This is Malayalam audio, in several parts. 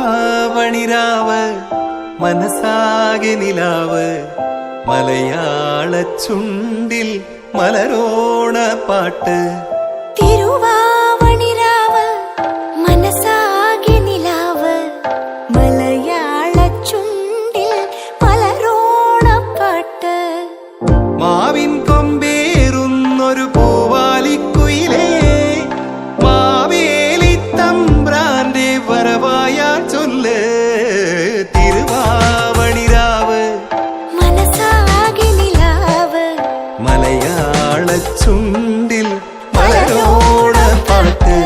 തിരുവാവണിരാവ് മനസാകെ നിലാവ് മലയാള ചുണ്ടിൽ മലരോണ പാട്ട്. തിരുവാവണിരാവ് മനസാകെ നിലാവ് മലയാള ചുണ്ടിൽ മലരോണ പാട്ട്. മാവിൻ കൊമ്പേറുന്നൊരു പൂവാലിക്കുയിലേ മാവേലി തമ്പ്രാന്റെ വരവായാ ചൊല്ല്. തിരുവാവണിരാവ് മനസാകെ നിലാവ് മലയാള ചുണ്ടിൽ മലരോണ പാട്ട്.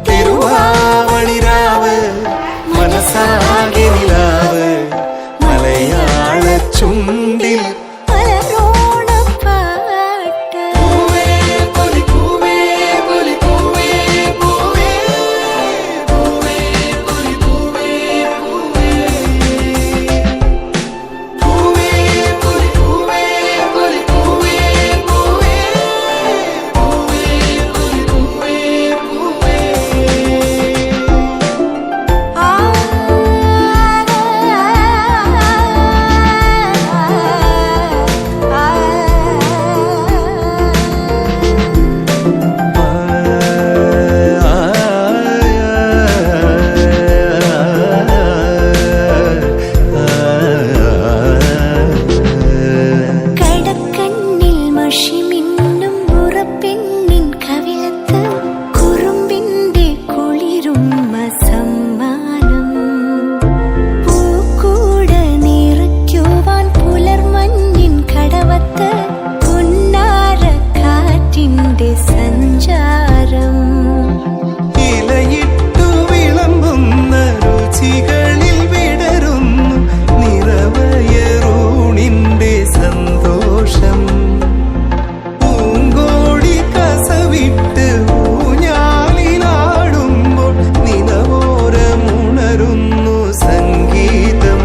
തിരുവാവണിരാവ് മനസാകെ നിലാവ് മലയാള ചുണ്ടിൽ മലരോണ പാട്ട്. പൂവേ പൊലി പൂവേ പൊലി പൂവേ പൂവേ പൂവേ പൊലി പൂവേ പൂവേ പൂവേ പൊലി പൂവേ പൊലി പൂവേ പൂവേ പൂവേ പൊലി പൂവേ പൂവേ. ആ കടക്കണ്ണിൽ മഷി മിന്നും മുറപ്പെണ്ണിൻ കവിളത്ത് കുറുമ്പിന്റെ കുളിരുമ്മ സമ്മാനം. പൂക്കൂട നിറയ്ക്കുവാൻ പുലർമഞ്ഞിൻ കടവത്ത് പുന്നാര കാറ്റിന്റെ സഞ്ചാരം. ഇലയിട്ടു വിളമ്പുന്ന രുചികളിൽ വിടരുന്നു നിറവയറൂണിന്റെ സന്തോഷം. പൂങ്കോടി കസവിട്ട് ഊഞ്ഞാലിലാടുമ്പോൾ നിലവോരമുണരുന്നു സംഗീതം.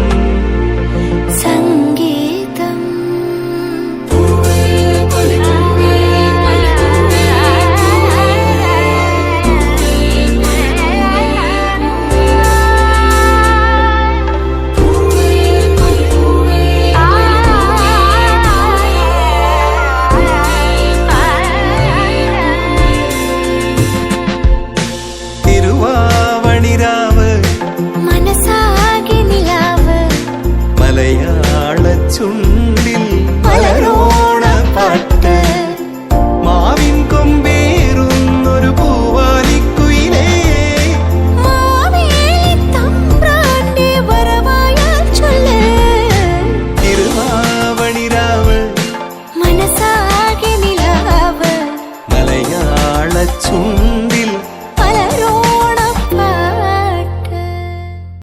സംഗീതം പൂവേ പൊലി പൂവേ പൊലി പൂവേ പൂവേ പൊലി പൂവേ. തിരുവാവണിരാവ് മനസാകെ നിലാവ് മലയാള ചുണ്ടിൽ മലരോണ പാട്ട്. മാവിൻ കൊമ്പേറുന്നൊരു പൂവാലിക്കുയിലേ മാവേലി തമ്പ്രാന്റെ വരവായാൽ ചൊല്ല്. തിരുവാവണിരാവ് മനസാകെ നിലാവ് മലയാള ചുണ്ടിൽ